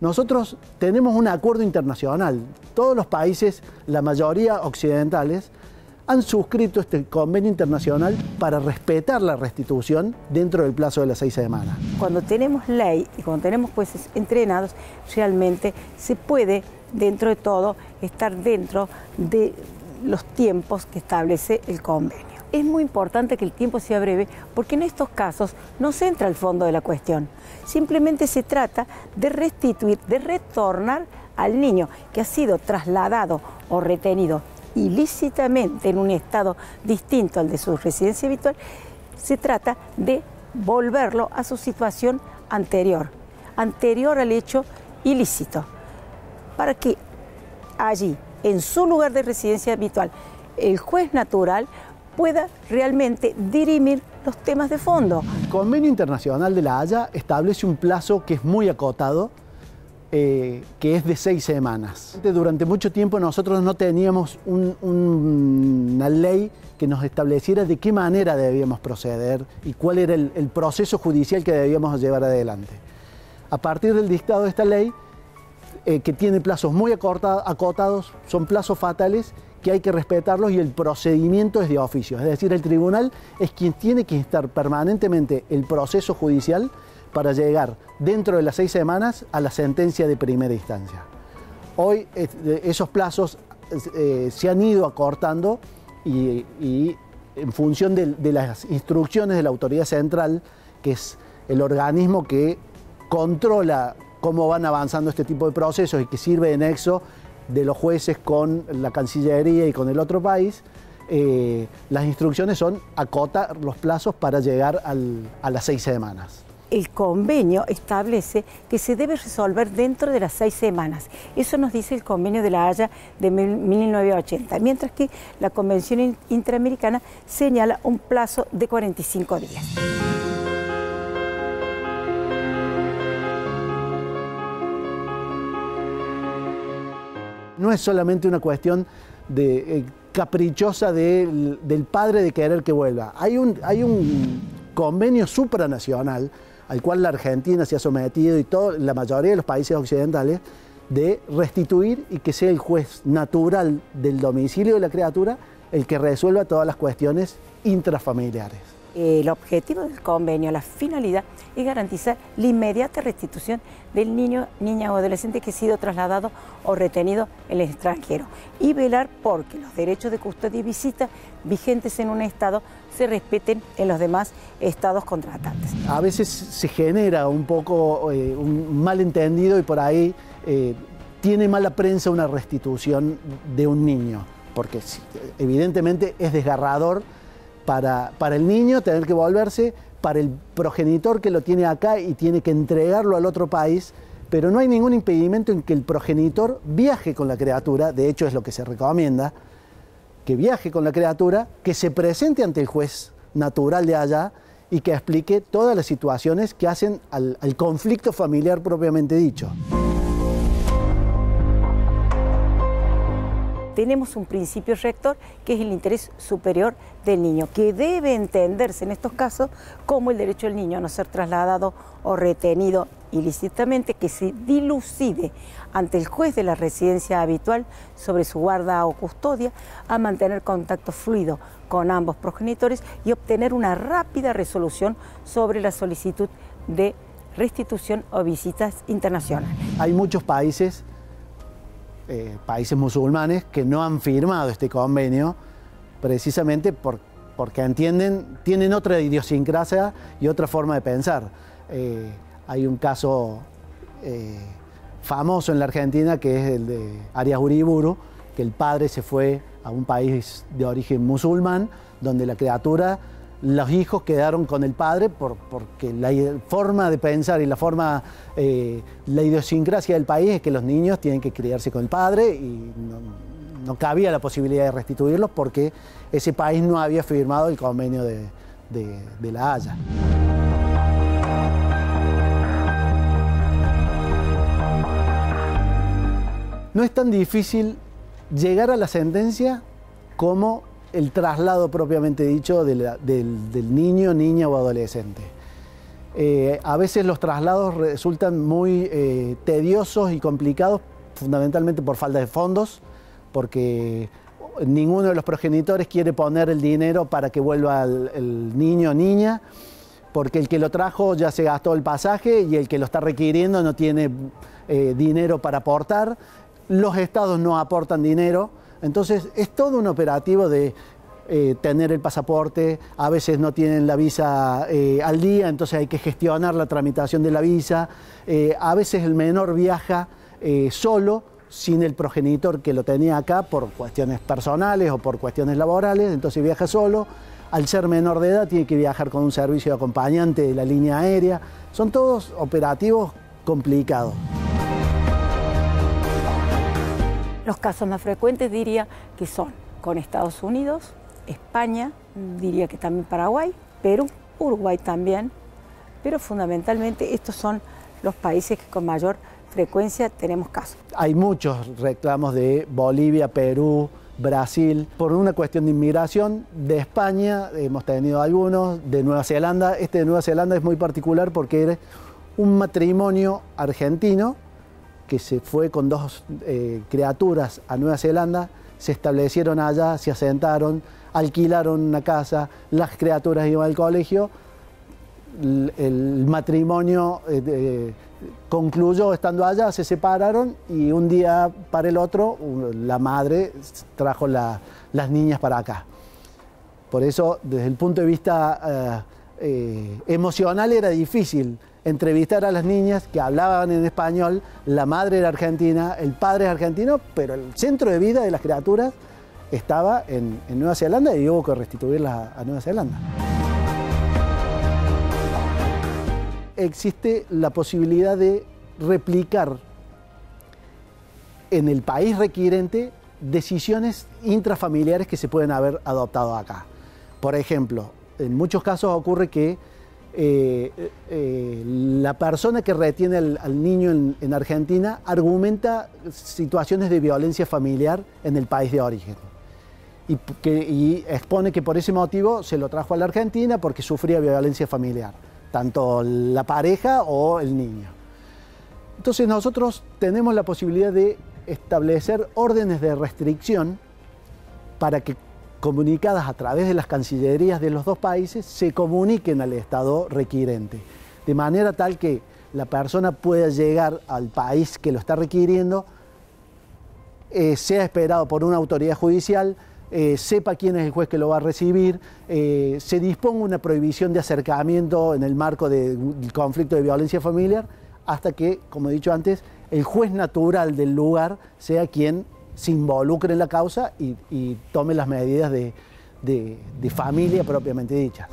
Nosotros tenemos un acuerdo internacional. Todos los países, la mayoría occidentales, han suscrito este convenio internacional para respetar la restitución dentro del plazo de las 6 semanas. Cuando tenemos ley y cuando tenemos jueces entrenados, realmente se puede, dentro de todo, estar dentro de los tiempos que establece el convenio. Es muy importante que el tiempo sea breve porque en estos casos no se entra al fondo de la cuestión. Simplemente se trata de restituir, de retornar al niño que ha sido trasladado o retenido ilícitamente en un estado distinto al de su residencia habitual. Se trata de volverlo a su situación anterior al hecho ilícito, para que allí, en su lugar de residencia habitual, el juez natural pueda realmente dirimir los temas de fondo. El Convenio Internacional de La Haya establece un plazo que es muy acotado, que es de 6 semanas. Durante mucho tiempo nosotros no teníamos una ley que nos estableciera de qué manera debíamos proceder y cuál era el proceso judicial que debíamos llevar adelante. A partir del dictado de esta ley, que tiene plazos muy acotados, son plazos fatales que hay que respetarlos y el procedimiento es de oficio. Es decir, el tribunal es quien tiene que instar permanentemente el proceso judicial para llegar dentro de las 6 semanas a la sentencia de primera instancia. Hoy esos plazos se han ido acortando y en función de las instrucciones de la autoridad central, que es el organismo que controla cómo van avanzando este tipo de procesos y que sirve de nexo de los jueces con la Cancillería y con el otro país, las instrucciones son acotar los plazos para llegar a las 6 semanas. El convenio establece que se debe resolver dentro de las 6 semanas. Eso nos dice el convenio de La Haya de 1980, mientras que la Convención Interamericana señala un plazo de 45 días. No es solamente una cuestión caprichosa del padre de querer que vuelva. Hay un convenio supranacional al cual la Argentina se ha sometido y la mayoría de los países occidentales, de restituir y que sea el juez natural del domicilio de la criatura el que resuelva todas las cuestiones intrafamiliares. El objetivo del convenio, la finalidad, es garantizar la inmediata restitución del niño, niña o adolescente que ha sido trasladado o retenido en el extranjero y velar porque los derechos de custodia y visita vigentes en un estado se respeten en los demás estados contratantes. A veces se genera un poco un malentendido y por ahí tiene mala prensa una restitución de un niño, porque evidentemente es desgarrador para el niño tener que volverse, para el progenitor que lo tiene acá y tiene que entregarlo al otro país, pero no hay ningún impedimento en que el progenitor viaje con la criatura, de hecho es lo que se recomienda, que viaje con la criatura, que se presente ante el juez natural de allá y que explique todas las situaciones que hacen al conflicto familiar propiamente dicho. Tenemos un principio rector que es el interés superior del niño, que debe entenderse en estos casos como el derecho del niño a no ser trasladado o retenido ilícitamente, que se dilucide ante el juez de la residencia habitual sobre su guarda o custodia, a mantener contacto fluido con ambos progenitores y obtener una rápida resolución sobre la solicitud de restitución o visitas internacionales. Hay muchos países musulmanes que no han firmado este convenio precisamente porque tienen otra idiosincrasia y otra forma de pensar. Hay un caso famoso en la Argentina que es el de Arias Uriburu, que el padre se fue a un país de origen musulmán, donde la criatura, los hijos quedaron con el padre porque la forma de pensar y la idiosincrasia del país es que los niños tienen que criarse con el padre y no cabía la posibilidad de restituirlos porque ese país no había firmado el convenio de La Haya. No es tan difícil llegar a la sentencia como el traslado propiamente dicho del niño, niña o adolescente. A veces los traslados resultan muy tediosos y complicados, fundamentalmente por falta de fondos, porque ninguno de los progenitores quiere poner el dinero para que vuelva el niño o niña, porque el que lo trajo ya se gastó el pasaje y el que lo está requiriendo no tiene dinero para aportar. Los estados no aportan dinero, entonces es todo un operativo de tener el pasaporte. A veces no tienen la visa al día, entonces hay que gestionar la tramitación de la visa. A veces el menor viaja solo, sin el progenitor que lo tenía acá por cuestiones personales o por cuestiones laborales, entonces viaja solo. Al ser menor de edad tiene que viajar con un servicio de acompañante de la línea aérea. Son todos operativos complicados. Los casos más frecuentes diría que son con Estados Unidos, España, diría que también Paraguay, Perú, Uruguay también, pero fundamentalmente estos son los países que con mayor frecuencia tenemos casos. Hay muchos reclamos de Bolivia, Perú, Brasil, por una cuestión de inmigración. De España hemos tenido algunos, de Nueva Zelanda. Este de Nueva Zelanda es muy particular porque era un matrimonio argentino que se fue con dos criaturas a Nueva Zelanda, se establecieron allá, se asentaron, alquilaron una casa, las criaturas iban al colegio, el matrimonio concluyó estando allá, se separaron y un día para el otro la madre trajo las niñas para acá. Por eso, desde el punto de vista emocional era difícil entrevistar a las niñas que hablaban en español. La madre era argentina, el padre es argentino, pero el centro de vida de las criaturas estaba en Nueva Zelanda y hubo que restituirlas a Nueva Zelanda. Existe la posibilidad de replicar en el país requirente decisiones intrafamiliares que se pueden haber adoptado acá. Por ejemplo, en muchos casos ocurre que la persona que retiene al niño en Argentina argumenta situaciones de violencia familiar en el país de origen y expone que por ese motivo se lo trajo a la Argentina porque sufría violencia familiar, tanto la pareja o el niño. Entonces nosotros tenemos la posibilidad de establecer órdenes de restricción para que, comunicadas a través de las cancillerías de los dos países, se comuniquen al Estado requirente, de manera tal que la persona pueda llegar al país que lo está requiriendo, sea esperado por una autoridad judicial, sepa quién es el juez que lo va a recibir, se disponga una prohibición de acercamiento en el marco del conflicto de violencia familiar, hasta que, como he dicho antes, el juez natural del lugar sea quien se involucre en la causa y tome las medidas de familia propiamente dichas.